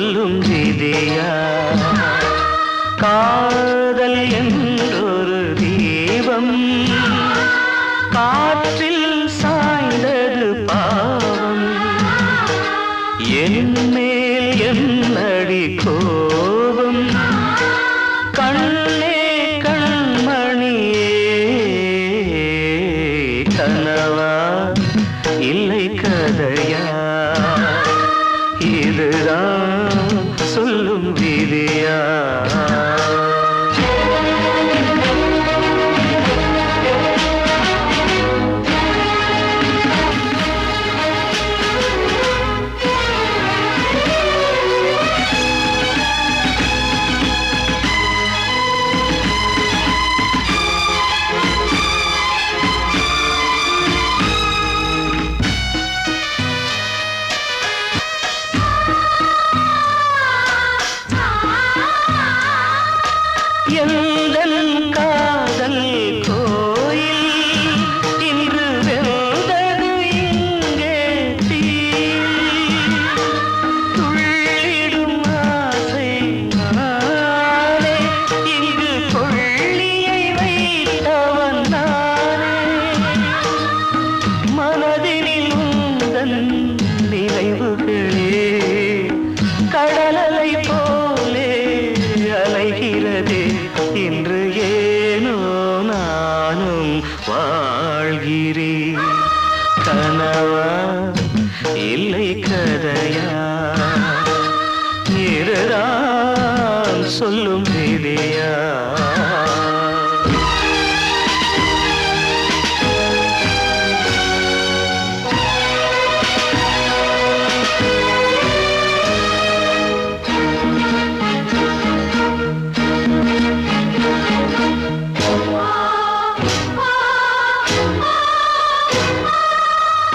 சொல்லும் விதியா காதல் என்றொரு தீபம் காற்றில் சாய்ந்தது பாவம் என் மேல் என்னடி கோபம் கண்ணே கண்மணியே கனவா இல்லை கதையா இதுதான் சொல்லும் விதியா எந்தன் காதல் கோயில் இன்று வெந்தது இங்கே தீ துள்ளிடும் ஆசை நானே இங்கு கொள்ளியை வைத்தவன் நானே மனதினில் உந்தன் நினைவுகளே கடலலை போலே அலைகிறதே இன்று ஏனோ நானும் வாழ்கிறேன் கனவா இல்லை கதையா இதுதான் சொல்லும் விதியா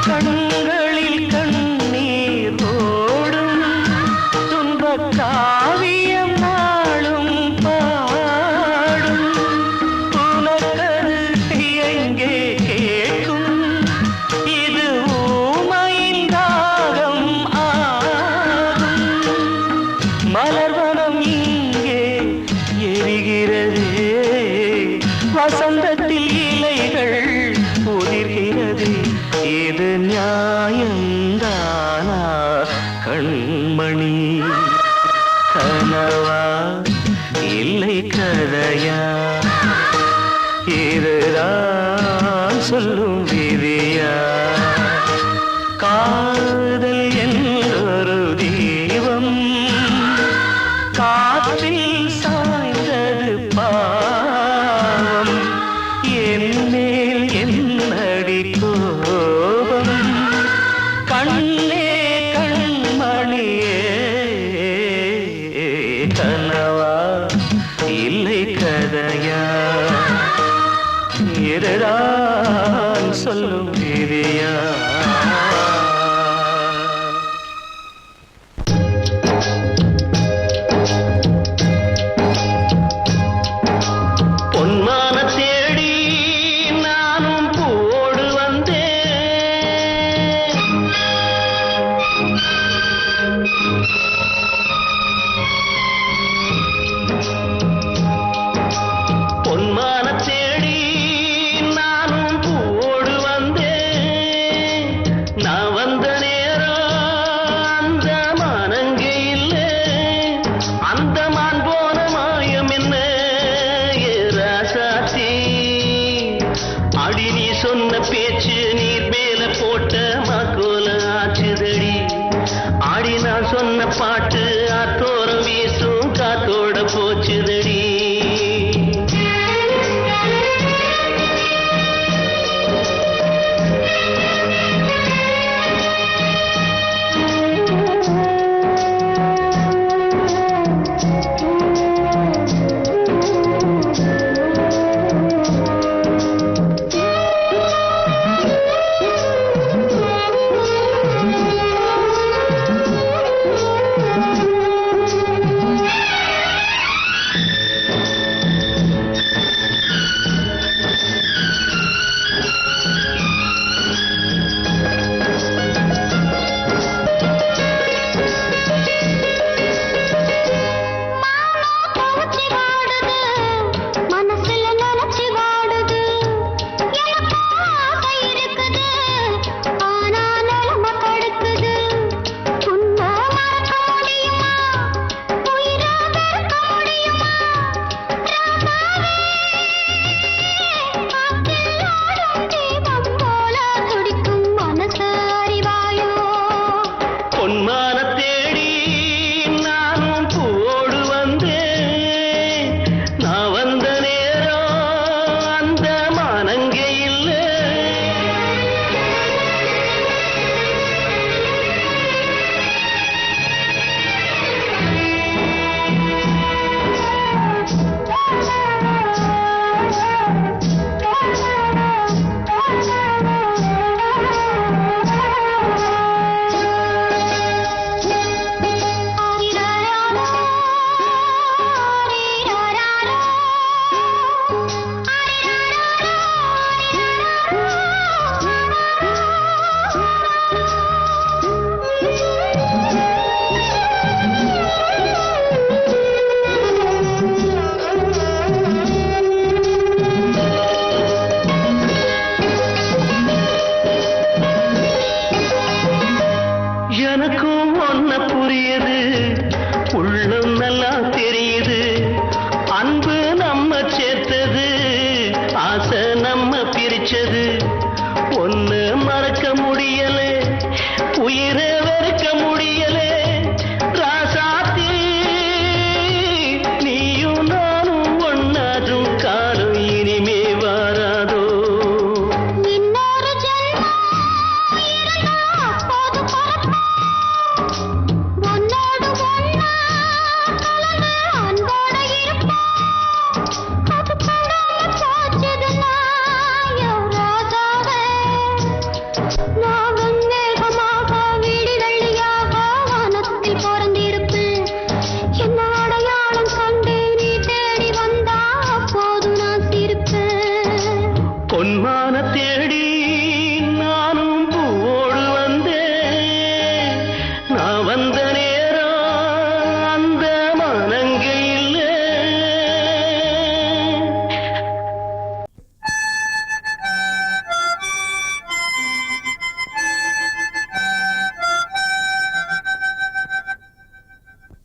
கண்களில் கண்ணீர் ஓடும் துன்பக் காவியம் நாளும் பாடும் உனக்கது எங்கே கேட்கும் இது ஊமையின் தாகம் ஆகும் மலர்வனம் இங்கே எரிகிறதே வசந்தத்தில் இலைகள் உதிர்கிறது இது நியாயந்தானா கண்மணி கனவா இல்லை கதையா இதுதான் சொல்லும் விதியா காதல் என்றொரு தீபம் காற்றில் சாய்ந்தது பாவம் என் மேல் என்னடி கோபம் கண்ணே கண்மணியே கனவா இல்லை கதையா இதுதான் சொல்லும் விதியா பொன்மான தேடி நானும் பூவோடு வந்தேன் பொன்மான தேடி நான்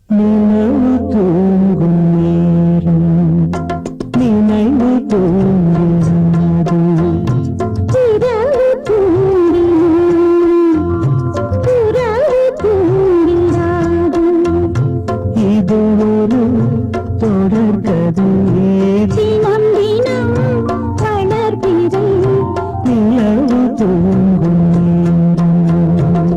நிலவு தூங்கும் நேரம் நினைவு தூங்காது. இரவு தூங்கினும் உறவு தூங்கிடாது. இது ஒரு தொடர்கதை. தினம் தினம் வளர்பிறை நிலவு தூங்கும் நேரம்.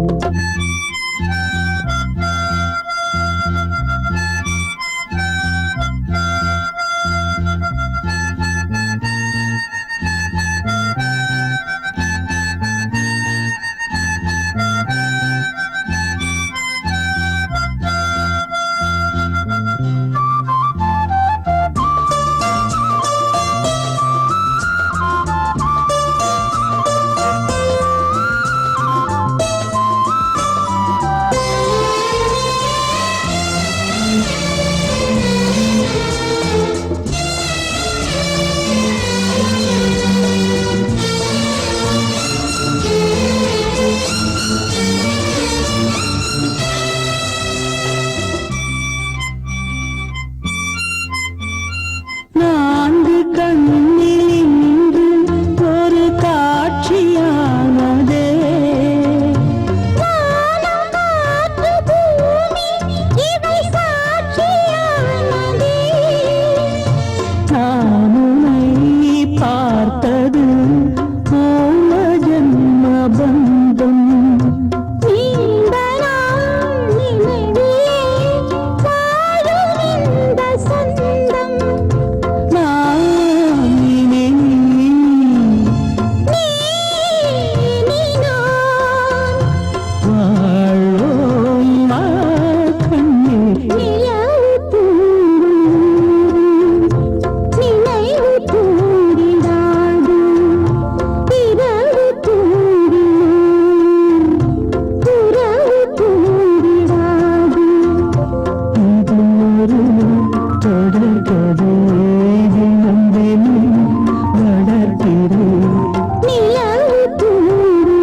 நான்கு கண்ணில் இன்று ஒரு காட்சியானதே. வானம் காற்று பூமி இவை சாட்சியானதே. நான் உன்னை பார்த்தது பூர்வ ஜன்ம பந்தம். நீண்ட நாள் நினைவிலே வாழும் இந்த சொந்தம். நான் இனி நீ நான் வாழ்வோம் மா கண்ணீர். நிலவு தூங்கும் நினைவு தூங்கிடாது. இரவு தூங்கினும் உறவு தூங்கிடாது. இது ஒரு தொடர்கதை. தினம் தினம் வளர்க்கிறேன். நிலவு தூங்கும்.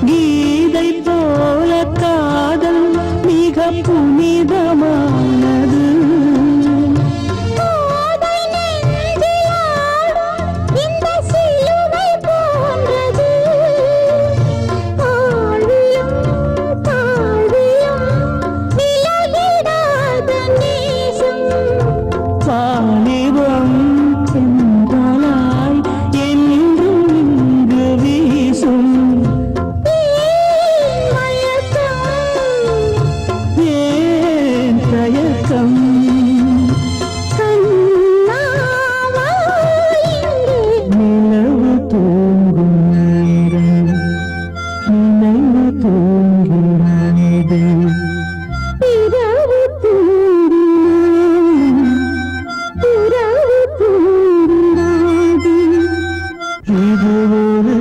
கீதை போல காதல் மிக புனிதமானது. கோதை நெஞ்சில் ஆடும் இந்த சிலுவை போன்றது. ஆழியும் தாழ்வியும் விலகிடாத நேசம். வாலிபம் சென்றாய் என்றும் இங்கு வீசும். ஏன் மயக்கம்? ஏன் தயக்கம்? கண்ணாவா இங்கே நிலவு தூங்கும் நேரம் நினைவு தூங்கிறானது. இரவு தூங்கினும் உறவு தூங்கிடாது. இது ஒரு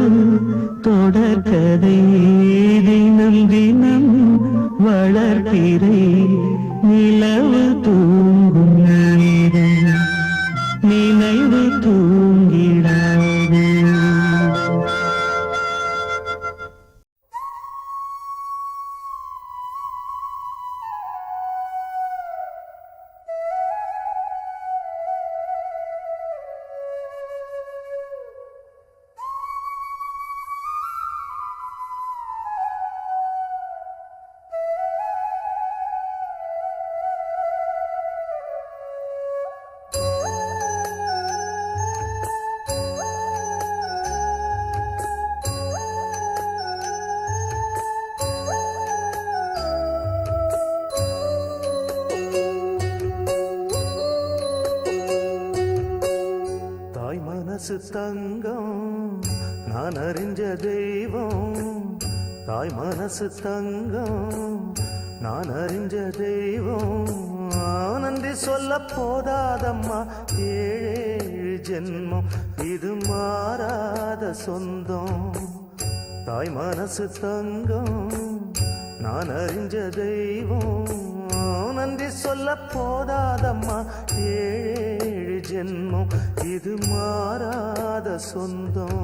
தொடர்கதை. தினம் தினம் வளர்பிறை. நிலவு தூங்கும் நேரம் நினைவு தூங்கிடாது. மனசு தங்கம் நான் அறிஞ்ச தெய்வம் தாய் மனசு தங்கம் நான் அறிஞ்ச தெய்வம் நன்றி சொல்ல போதாதம்மா ஏழு ஜென்மம் இது மாறாத சொந்தம் தாய் மனசு தங்கம் நான் அறிஞ்ச தெய்வம் நன்றி சொல்ல போதாதம்மா ஏழு ஜென்மம் இது மாறாத சொந்தம்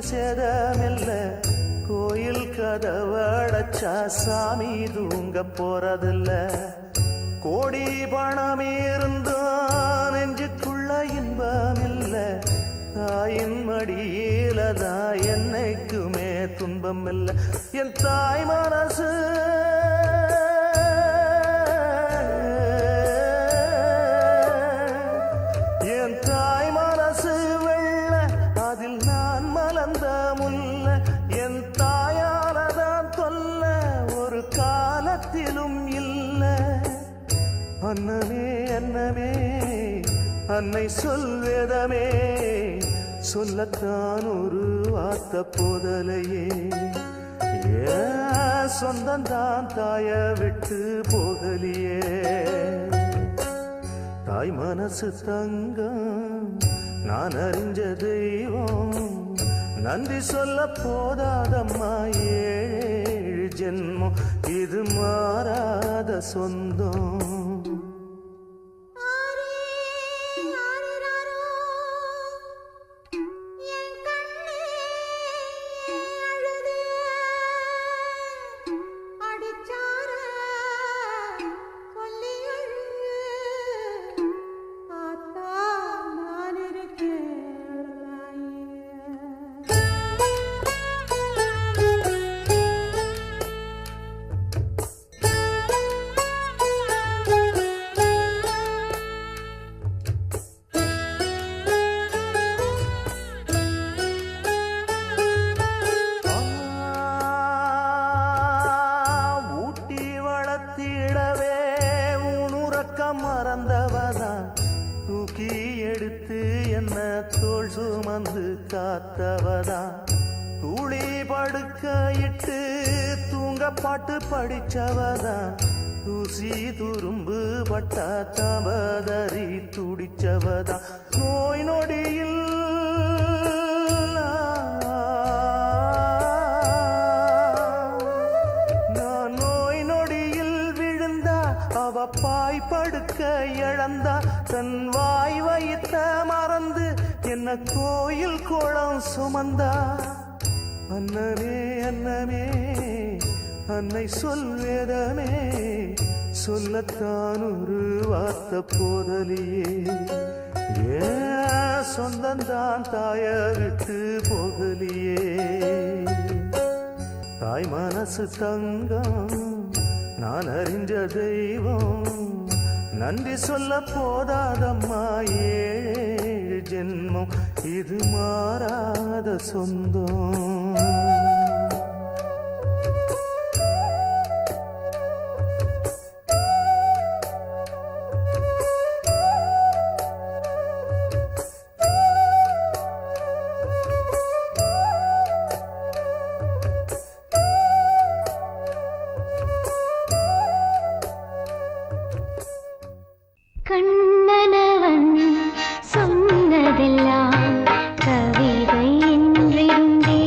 சேதமில்ல கோயில் கதவடைச்சா சாமி தூங்க போறதில்ல கோடி பணம் இருந்தும் நெஞ்சுக்குள்ள இன்பம் இல்ல தாயின் மடியில தான் என்னைக்குமே துன்பம் இல்ல என் தாய் மனசு என் தாய் மனசு வெள்ள அதில் நான் மலர்ந்த முல்ல என் தாயாலதான் தொல்ல ஒரு காலத்திலும் இல்ல அன்னமே அன்னமே அன்னை சொல்வேதமே சொல்லத்தான் ஒரு வார்த்தை போதலையே சொந்தந்தான் தாய விட்டு போகலியே தாய் மனசு தங்கம் நான் அறிஞ்ச தெய்வம் நன்றி சொல்ல போதாதம்மா ஏழு ஜென்மம் இது மாறாத சொந்தம் மறந்தவதா தூக்கி எடுத்து என்ன தோள் சுமந்து காத்தவதா தூளி படுக்க இட்டு தூங்க பாட்டு படிச்சவதா தூசி துரும்பு பட்டா தபதறி துடிச்சவதா நோய் நொடியில் அவ பாய் படுக்க இழந்தா தன் வாய் வைத்த மறந்து என்ன கோயில் கோலம் சுமந்தா அன்னமே அன்னமே அன்னை சொல்வேதமே சொல்லத்தான் ஒரு வார்த்தை போதலியே சொந்தந்தான் தாய விட்டு போகலியே தாய் மனசு தங்கம் நான் அறிஞ்ச தெய்வம் நன்றி சொல்ல போதாதம்மா ஏழு ஜென்மம் இது மாறாத சொந்தம் கண்ணனவன் சொன்னதெல்லாம் கவிதை என்றிருந்தே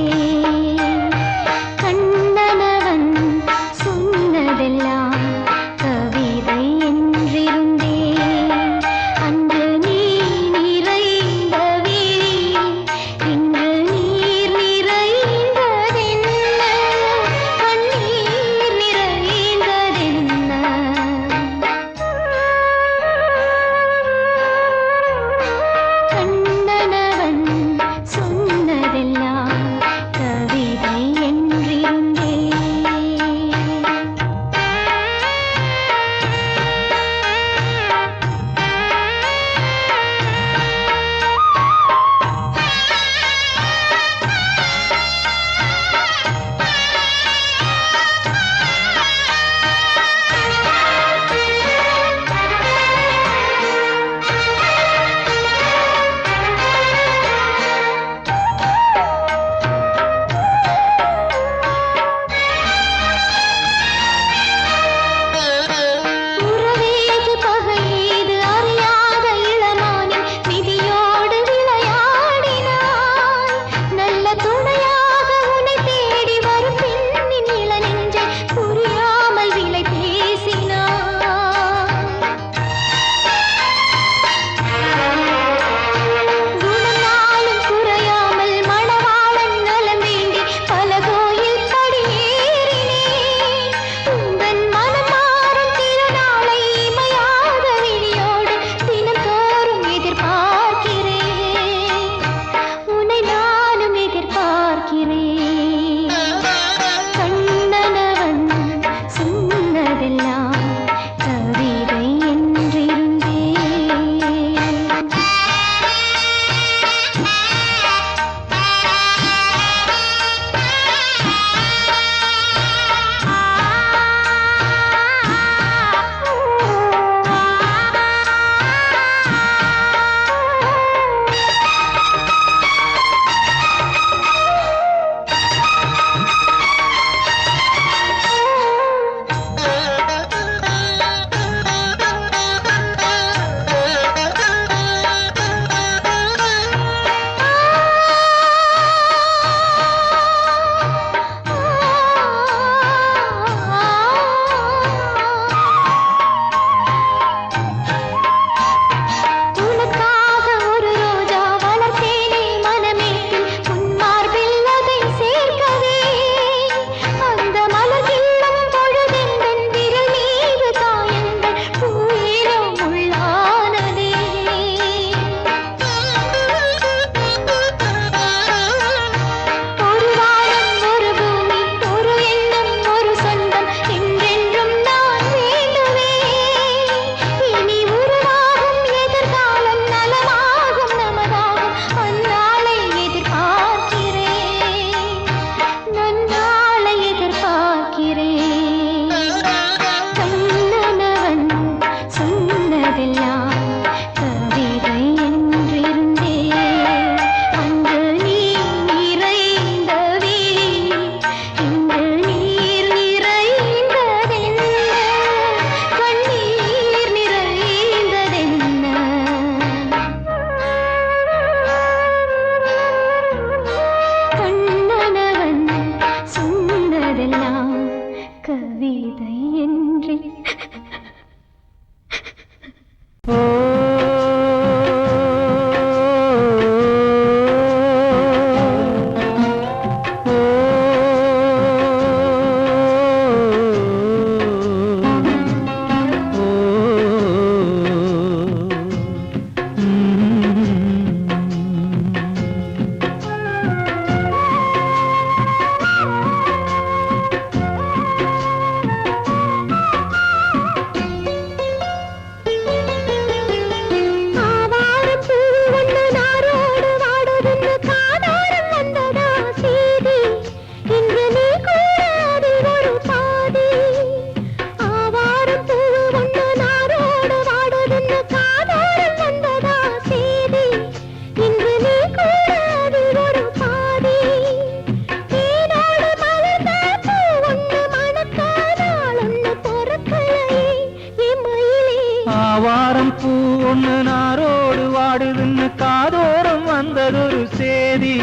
காதோரம் வந்ததொரு சேதி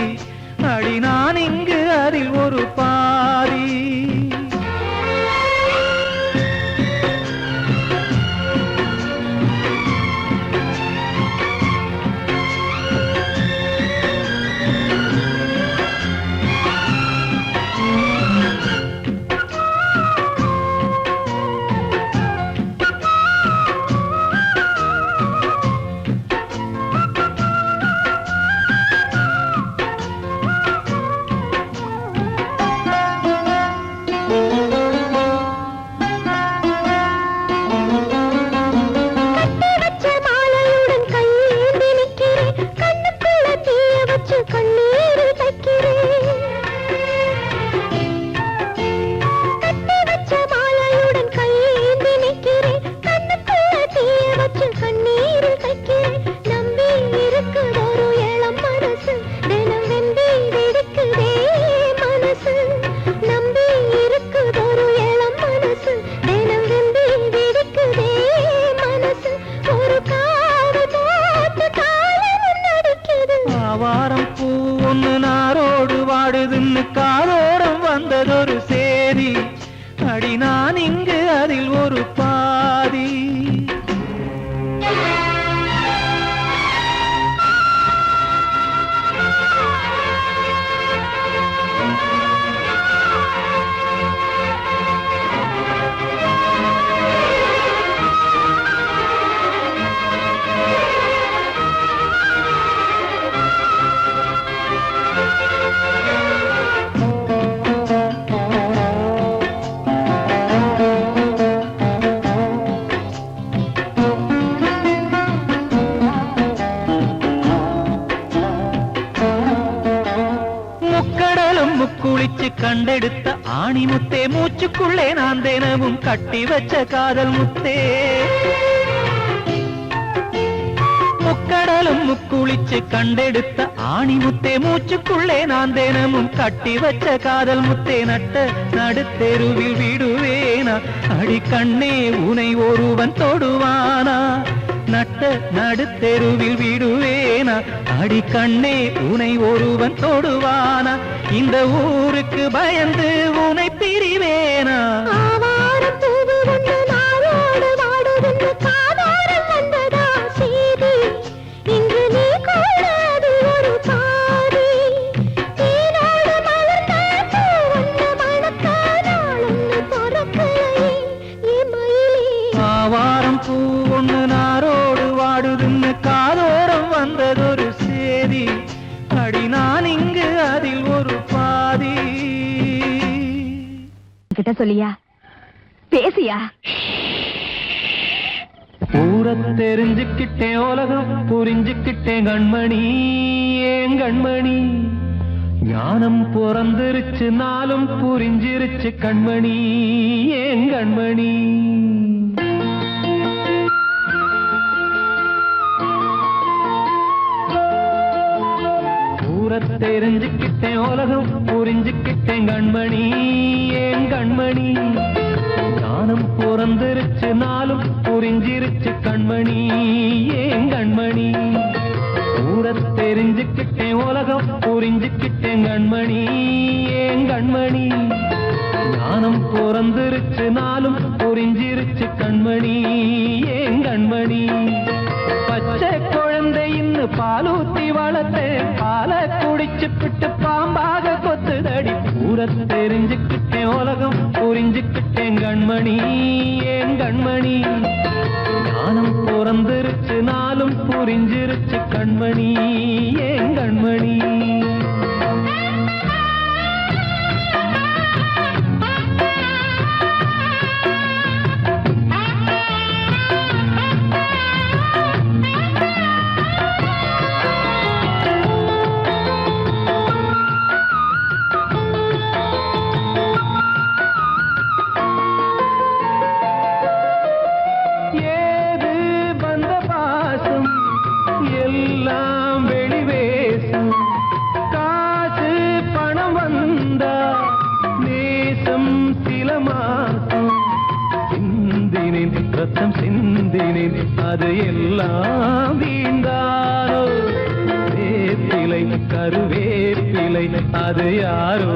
அடி நான் இங்கு அதில் ஒரு பாதி காதோரம் வந்ததொரு சேதி அடி நான் இங்கு அதில் ஒரு பாதி குளிச்சு கண்டெடுத்த ஆணி முத்தே மூச்சுக்குள்ளே நான் தினமும் கட்டி வச்ச காதல் முத்தே முக்கடலும் முக்குளிச்சு கண்டெடுத்த ஆணி முத்தே மூச்சுக்குள்ளே நான் தினமும் கட்டி வச்ச காதல் முத்தே நட்ட நடுத்தெருவில் விடுவேனா அடி கண்ணே உனை ஒருவன் தொடுவானா நட்ட நடுத்தெருவில் விடுவேனா அடி கண்ணே உனை ஒருவன் தொடுவானா இந்த ஊருக்கு பயந்து உனை பிரிவேனா ஆவாரம் பூ ஒண்ணு நாரோடு வாடுதுன்னு காதோரம் வந்ததொரு சேதி அடி நான் இங்கு அதில் ஒரு பாதி கிட்ட சொல்லியா பேசியா ஊரை தெரிஞ்சுக்கிட்டேன் உலகம் புரிஞ்சுக்கிட்டேன் கண்மணி ஏன் கண்மணி ஞானம் பிறந்திருச்சு நாளும் புரிஞ்சிருச்சு கண்மணி ஏன் கண்மணி தெரிஞ்சுக்கிட்டேன் உலகம் புரிஞ்சுக்கிட்டேன் கண்மணி ஏன் கண்மணி ஞானம் பிறந்திருச்சு நாளும் புரிஞ்சிருச்சு கண்மணி ஏன் கண்மணி ஊரை தெரிஞ்சுக்கிட்டேன் உலகம் புரிஞ்சுக்கிட்டேன் கண்மணி ஏன் கண்மணி ஞானம் பிறந்திருச்சு நாளும் புரிஞ்சிருச்சு கண்மணி ஏன் கண்மணி பச்சை குழந்தை இன்னும் பாலூத்தி வளர்த்தேன் பாலை குடிச்சு பிட்டு பாம்பாக கொத்துதடி ஊரை தெரிஞ்சுக்கிட்டேன் உலகம் புரிஞ்சுக்கிட்டேன் கண்மணி ஏன் கண்மணி ஞானம் பிறந்திருச்சு நாளும் புரிஞ்சிருச்சு கண்மணி ஏன் கண்மணி ரத்தம் சிந்தினேன் அது எல்லாம் வீண்டானோ கருவேப்பிலை அது யாரோ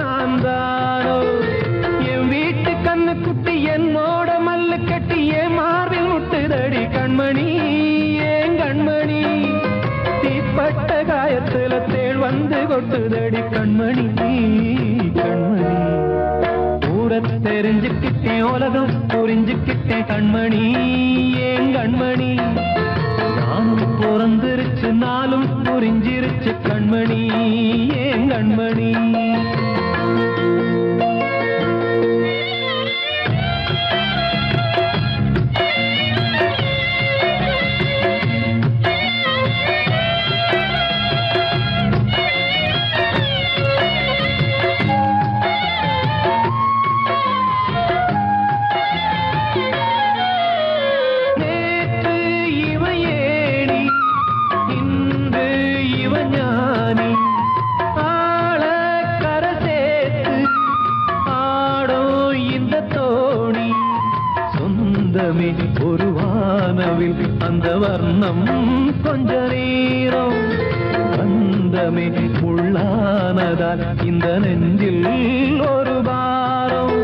நான் தானோ என் வீட்டு கண்ணு குட்டி என்னோட மல்லு கட்டி என் மார்பில் முட்டுதடி கண்மணி ஏன் கண்மணி தீப்பட்ட காயத்துல தேள் வந்து கொட்டுதடி கண்மணி கண்மணி ஊர தெரிஞ்சுக்கிட்டேன் உலகம் புரிஞ்சுக்கிட்டேன் கண்மணி ஏன் கண்மணி நானும் பிறந்திருச்சு நாளும் புரிஞ்சிருச்சு கண்மணி ஏன் கண்மணி ஒரு வானவில் அந்த வர்ணம் கொஞ்ச நேரம் வந்தமே உள்ளானதால் இந்த நெஞ்சில் ஒரு பாரம்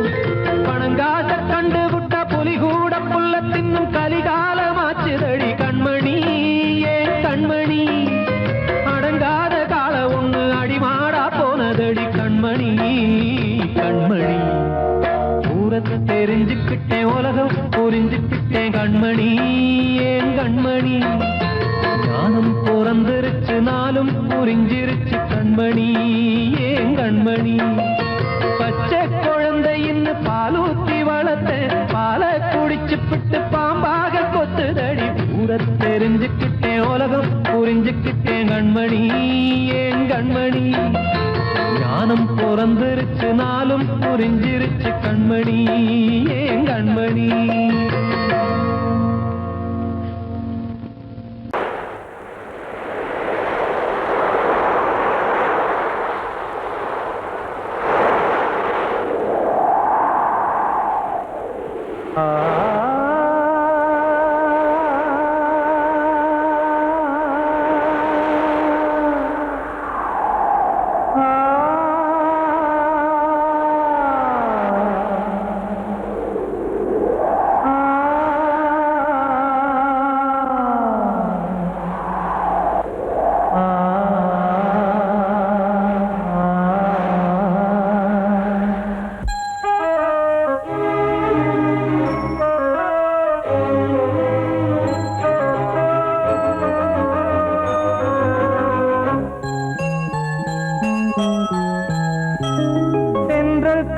பணங்காச கண்டு விட்ட புலி கூட புல்ல தின்னும் கலிகாலமாச்சுதடி கண்மணி ஏன் கண்மணி அடங்காத கால ஒண்ணு அடிமாடா போனதடி கண்மணி கண்மணி தெரிஞ்சுக்கிட்டேன் உலகம் புரிஞ்சுக்கிட்டேன் கண்மணி ஏன் கண்மணி ஞானம் பிறந்திருச்சு நாளும் புரிஞ்சிருச்சு கண்மணி ஏன் கண்மணி பச்சை குழந்தை இன்னும் பாலூத்தி வளர்த்த பாலை குடிச்சு பிட்டு பாம்பாக கொத்துதடி பூர தெரிஞ்சுக்கிட்டேன் உலகம் புரிஞ்சுக்கிட்டேன் கண்மணி ஏன் கண்மணி ஞானம் பிறந்திருச்சு நாளும் புரிஞ்சிருச்சு கண்மணி ஏன் கண்மணி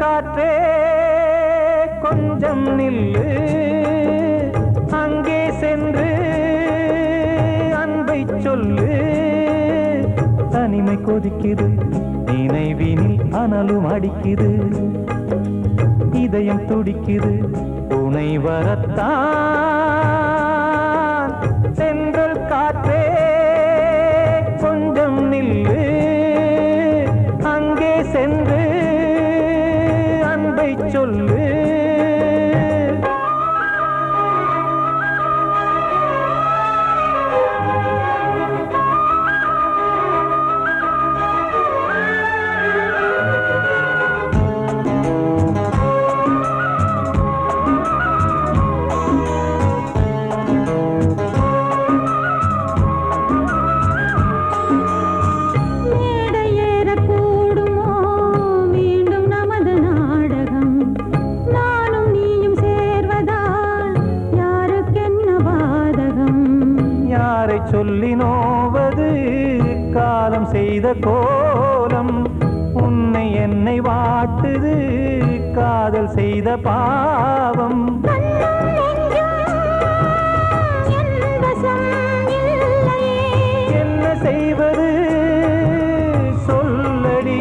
காற்றே கொஞ்சம் நில்லு அங்கே சென்று அன்பை சொல்லு தனிமை கொதிக்குது நினைவினில் அனலும் அடிக்குது இதயம் துடிக்குது துணை வரத்தான் சென்றல் காற்றே கொஞ்சம் நில்லு அங்கே சென்று சொல்லு சொல்லி நோவது காலம் செய்த கோலம் உன்னை என்னை வாட்டுது காதல் செய்த பாவம் என்ன செய்வது சொல்லடி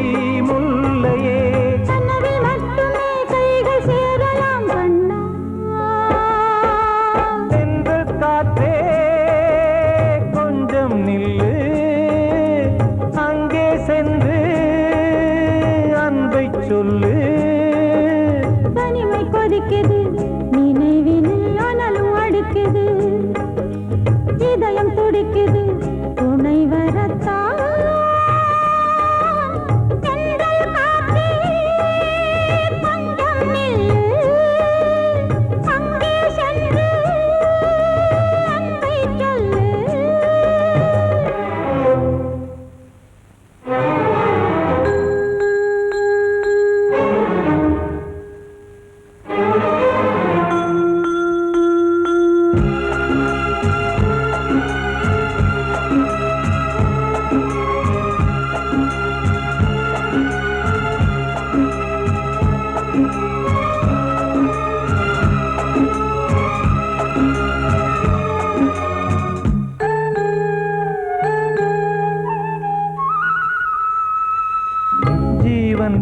முல்லையே சென்று காற்றே நில்லு அங்கே சென்று அன்பை சொல்லு தனிமை கொதிக்குது நினைவினில் அனலும் அடிக்குது இதயம் துடிக்குது துணை வரத்தான்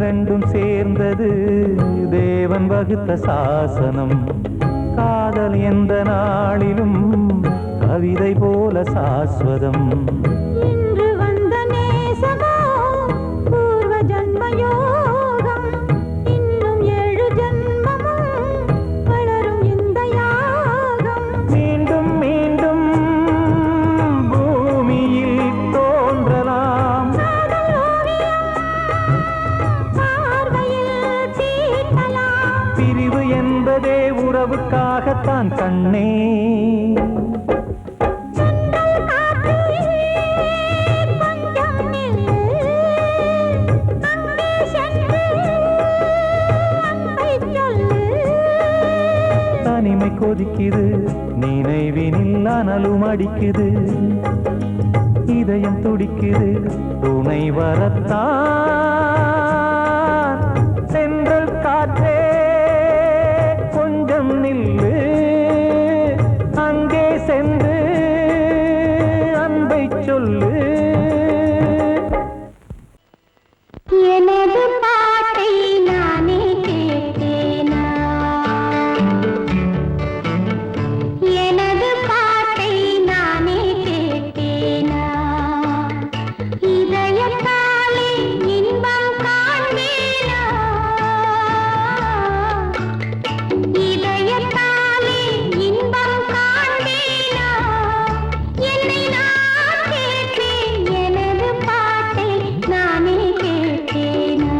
ரெண்டும் சேர்ந்தது தேவன் வகுத்த சாசனம். காதல் எந்த நாளிலும் கவிதை போல சாஸ்வதம். இன்று வந்த நேசமோ பூர்வ ஜன்ம யோகம். இன்னும் 7 ஜன்மமும் வளரும் இந்த யாகம். மீண்டும் மீண்டும் பூமியில் தோன்றலாம். காதல் ஓவியம் பார்வையில் தீட்டலாம். பிரிவு என்பதே உறவுக்காகத்தான் கண்ணே. தனிமை கொதிக்குது நினைவினில் அனலும் அடிக்குது. இதயம் துடிக்குது துணை வரத்தான். சென்றல் காற்றே கொஞ்சம் நில்லு. அங்கே சென்று அன்பை சொல்லு. எனது பாட்டை நானே கேட்டேனா? எனது பாட்டை நானே கேட்டேனா? இதயத்தாலே இன்பம் காண்பேனா? இதயத்தாலே இன்பம் காண்பேனா? என்னை நான் கேட்டேன், எனது பாட்டை நானே கேட்டேனா?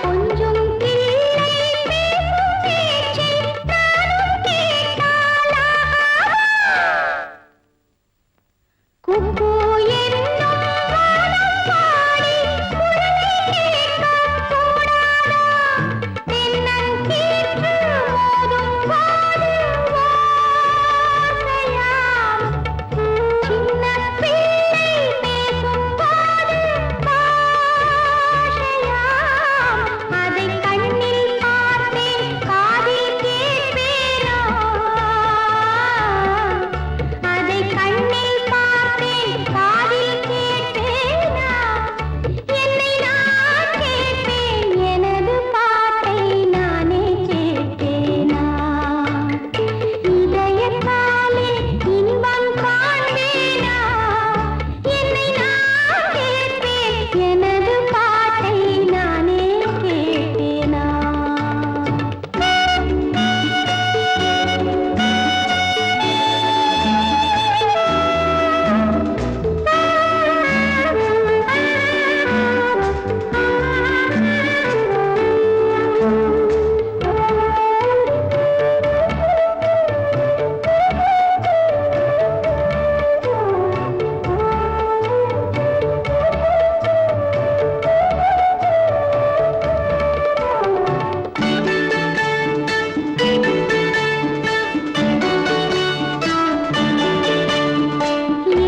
கொஞ்சம் கிள்ளை பேசும் பேச்சை நானும் கேட்டாளா? குக்கு என்னும் வானம் பாடி குரலை கேட்கக் கூடாதா? தென்னங்கீற்று மோதும் போது ஓசையாம். சின்னப் பிள்ளை பேசும் போது பாஷையாம். அதை கண்ணில் பார்த்தேன், காதில் கேட்பேனா? அதை கண்ணில் பார்த்தேன், காதில் கேட்பேனா? என்னை நான் கேட்பேன், எனது பாட்டை நானே கேட்பேனா? இதயத்தாலே இன்பம் காண்பேனா? என்னை நான் கேட்பேன், எனது பாட்டை நானே கேட்பேனா?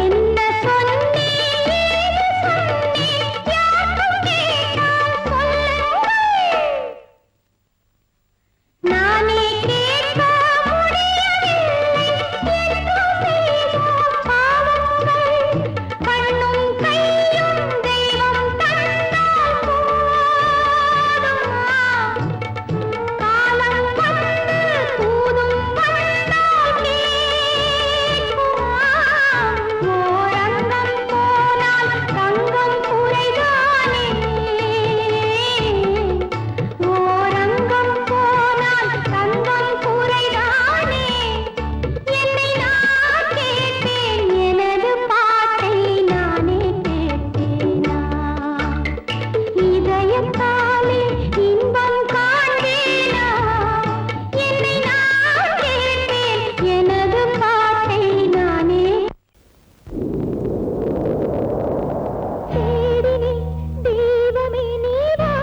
என்ன சொன்னேன், ஏது சொன்னேன், யாரும் கேட்டால் சொல்லுங்கள். நானே கேட்க முடியவில்லை என்றும் செய்வோம் பாவங்கள். கண்ணும் கையும் தெய்வம் தந்தால் போதுமா? காலம் வந்து தூதும் வந்தால் கேட்குமா? ஓரங்கம் போனால் தங்கம் குறைதானே? ஓரங்கம் போனால் தங்கம் குறைதானே? என்னை நான் கேட்பேன், எனது பாட்டை நானே கேட்பேனா? இதயத்தாலே இன்பம் காண்பேனா? என்னை நான் கேட்பேன், எனது பாட்டை நானே தேடினேன். தெய்வமே நீவா,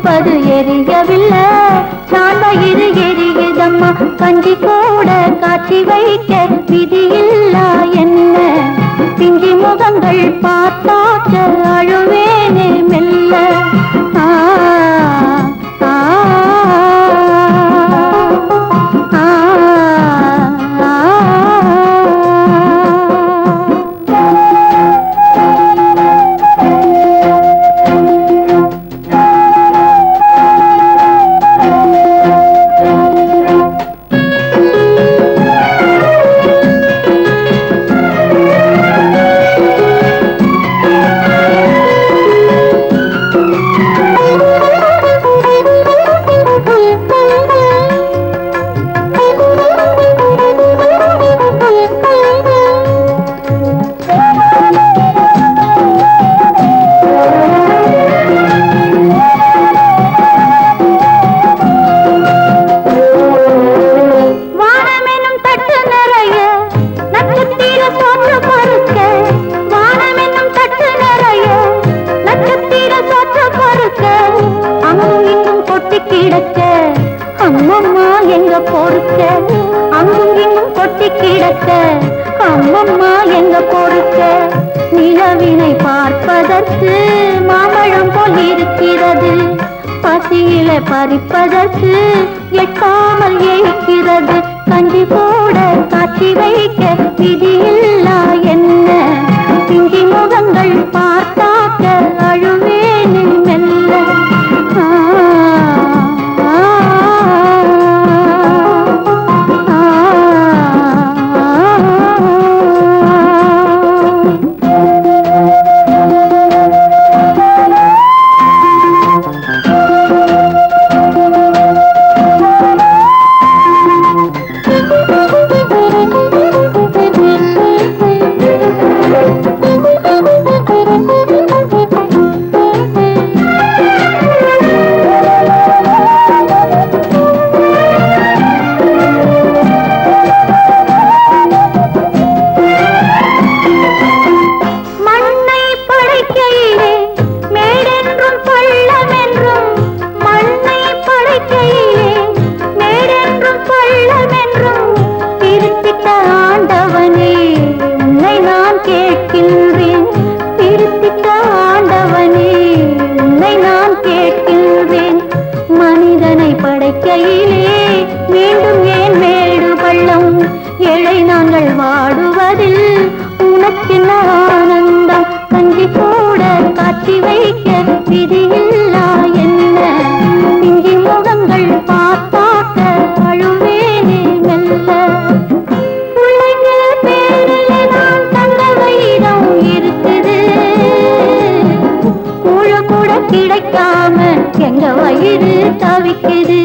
அடுப்பது எரியவில்லை, நான் வயிறு எரியுதம்மா. கஞ்சி கூட காட்சி வைக்க விதியில்லா என்ன, பிஞ்சி முகங்கள் பார்த்தாக்க அழுவேனே மெல்ல. ஆ ஆ ஆ அம்மம்மா எங்க பொறுக்க, அங்கும் இங்கும் கொட்டி கிடக்க, அம்மம்மா எங்க பொறுக்க. நிலவினை பார்ப்பதற்கு மாம்பழம் போல் இருக்கிறது, பசியில பறிப்பதற்கு எட்டாமல் ஏய்க்கிறது. கஞ்சி போட காட்சி வைக்க விதியில்லா என்ன, பிஞ்சி முகங்கள் பார்த்தாக்க அழுவேனே மெல்ல. மீண்டும் ஏன் மேடு பள்ளம், ஏழை நாங்கள் வாடுவதில் உனக்கு ஆனந்தம். கஞ்சி கூட காட்சி வைக்க விதியில்லா என்ன, பிஞ்சி முகங்கள் பார்த்தாக்க அழுவேனே மெல்ல. பிள்ளைங்க பேரில் நான் தந்த வைரம் இருக்குது, கூழ கூட கிடைக்காம எங்க வயிறு தவிக்குது.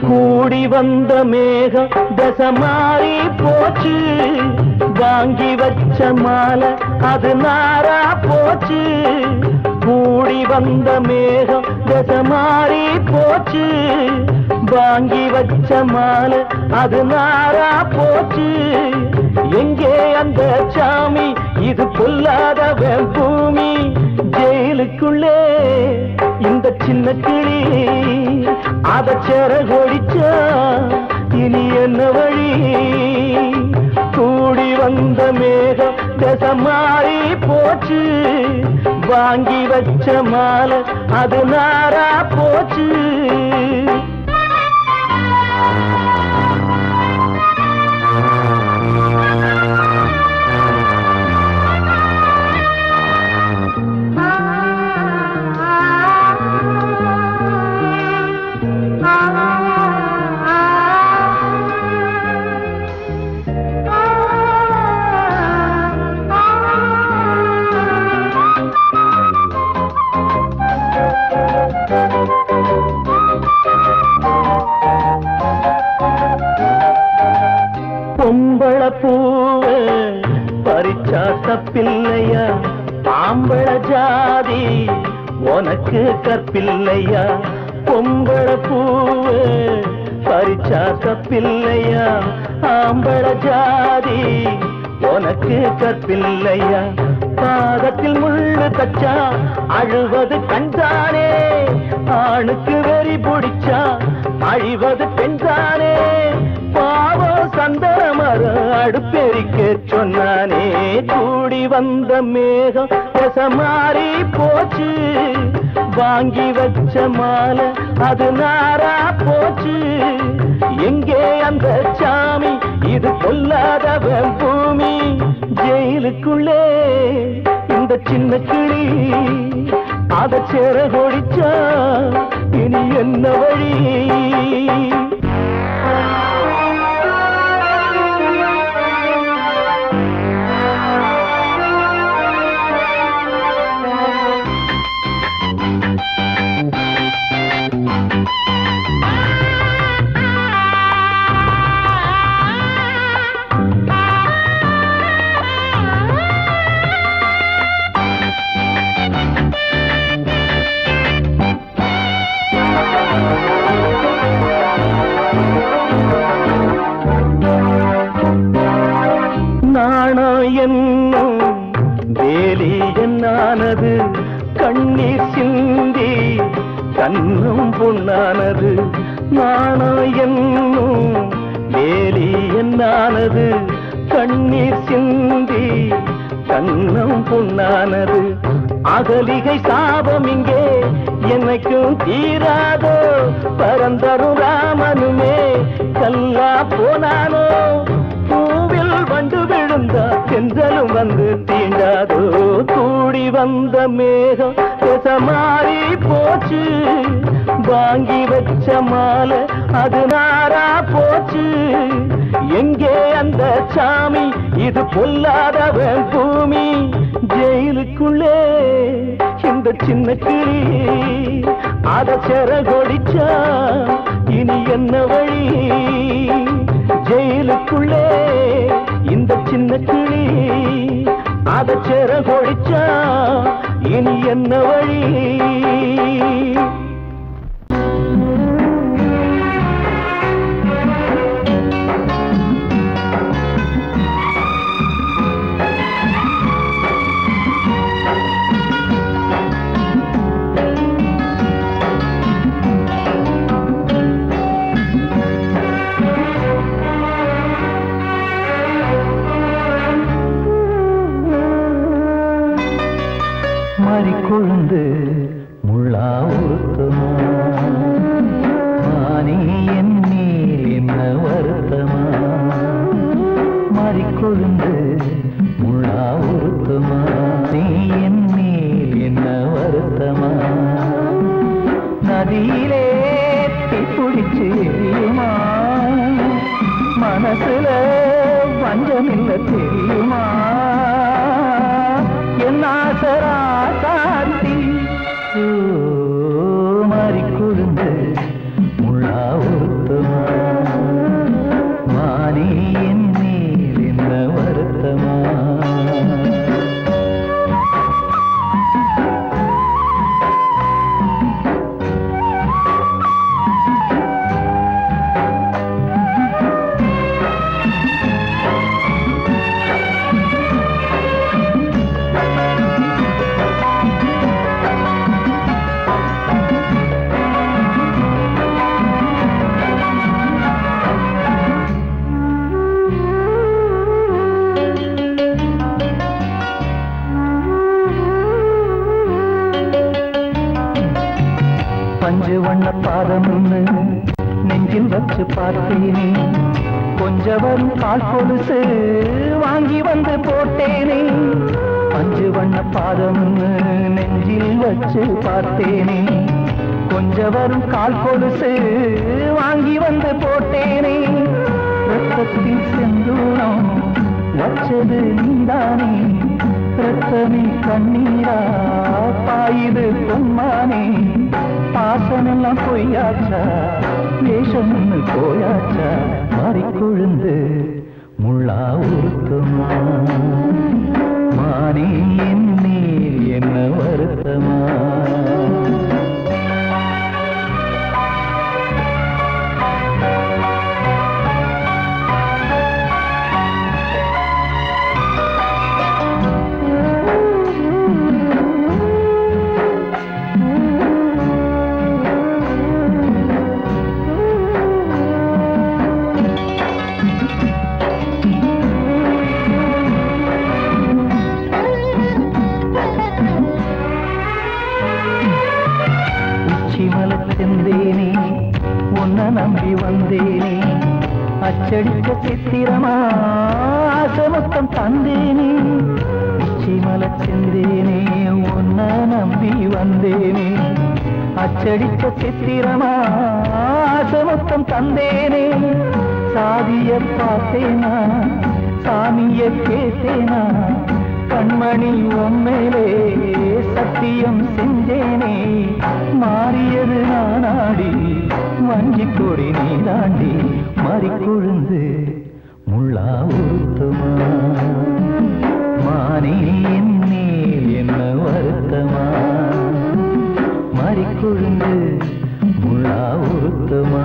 கூடி வந்த மேகம் தசை மாறி போச்சு, வாங்கி வச்ச மாலை அது நாரா போச்சு. கூடி வந்த மேகம் தசை மாறி போச்சு, வாங்கி வச்ச மாலை அது நாரா போச்சு. எங்கே அந்த சாமி, இது பொல்லாதவன் பூமி. ஜெயிலுக்குள்ளே இந்த சின்ன கிளி அத செரகொடிச்சா இனி என்ன வழி. கூடி வந்த மேகம் தசை மாறி போச்சு, வாங்கி வச்ச மாலை அது நாரா போச்சு. பொம்பள பூவ பறிச்சா தப்பில்லையா, ஆம்பள ஜாதி உனக்கு கற்பில்லையா. பொம்பள பூவ பறிச்சா தப்பில்லையா ஆம்பள ஜாதி உனக்கு கற்பில்லையா பாதத்தில் முள்ளு தச்சா அழுவது கண்தானே ஆணுக்கு வெறி பிடிச்சா அழிவது பெண்தானே பாவம் சந்தமர அடுப்பெரிக்க சொன்னானே கூடி வந்த மேகம் மாறி போச்சு வாங்கி வச்ச மாலை அது நாரா போச்சு எங்கே அந்த சாமி இது கொல்லாதவன் பூமி ஜெயிலுக்குள்ளே இந்த சின்ன கிளி அத சேர கொடிச்சா இனி என்ன வழி என்னும் வேலி என்னானது கண்ணீர் சிந்தி கண்ணும் பொன்னானது நாணம் என்னும் வேலி என்னானது கண்ணீர் சிந்தி கண்ணும் பொன்னானது அகலிகை சாபம் இங்கே என்னைக்கும் தீராதோ பரந்தரும் ராமனுமே கல்லா போனானோ பூவில் வண்டு விழுந்தா சென்றலும் வந்து தீண்டாதோ கூடி வந்த மேகம் மாறி போச்சு வாங்கி வச்ச மாலை அது நாரா போச்சு எங்கே அந்த சாமி இது பொல்லாதவன் பூமி ஜெயிலுக்குள்ளே இந்த சின்ன கிளி அத செர கொடிச்சா இனி என்ன வழி ஜெயிலுக்குள்ளே இந்த சின்ன கிளி அத செர கொடிச்சா இனி என்ன வழி கொழுந்து முள்ளா உருத்தமா மானே என் மேல் என்ன வருத்தமா மாறிக்கொழுந்து முள்ளா உருத்தமா நீ என் மேல் என்ன வருத்தமா நதியிலே தீப்பிடிச்சு எரியுமா மனசுல வஞ்சமில்ல தெரியுமா என் ஆசரா சாந்தி மாறிக்கொழுந்து முள்ளா உருத்தமா மானே என் மேல் என்ன வருத்தமா பஞ்சு வண்ண பாதம் நெஞ்சில் வச்சு பார்த்தேனே கொஞ்சம் வரும் கால் கொலுசு வாங்கி வந்து போட்டேனே பஞ்சு வண்ண பாதம் நெஞ்சில் வச்சு பார்த்தேனே கொஞ்சம் வரும் கால் கொலுசு வாங்கி வந்து போட்டேனே ரத்தத்தில் செந்தூரம் வச்சது நீதானே ரத்தமே கண்ணீரா பாயுது பொன்மானே பாசமெல்லாம் பொய்யாச்சா வேஷம்னு போயாச்சா மாறிக்கொழுந்து முள்ளா உருத்தமா மானே என் மேல் என்ன வருத்தமா உச்சிமலச் செந்தேனே உன்னை நம்பி வந்தேனே அச்சடிக்க சித்திரமா ஆசை மொத்தம் தந்தேனே உச்சிமலச் செந்தேனே உன்னை நம்பி வந்தேனே அச்சடிக்க சித்திரமா ஆசை மொத்தம் தந்தேனே சாதிய பார்த்தேனா சாமிய கேட்டேனா கண்மணி உம்மேலே சத்தியம் செஞ்சேனே மாறியது நானாடி வஞ்சி கொடி நீ தாண்டி மறிக்கொழுந்து முள்ளா உருத்தமா மானே என் மேல் என்ன வருத்தமா மறிக்கொழுந்து முள்ளா உருத்தமா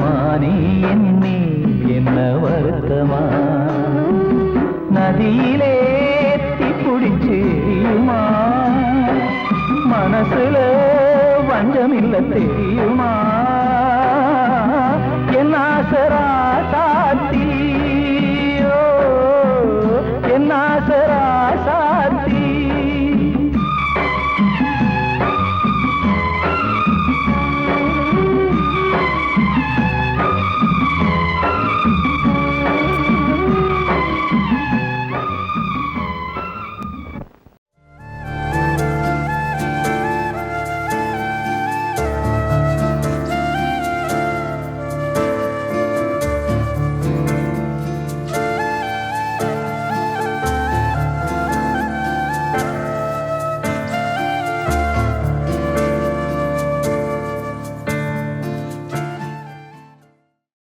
மானே என் மேல் என்ன வருத்தமா நதியிலே தீப்பிடிச்சேயுமா மனசுல வஞ்சமில்ல தெரியுமா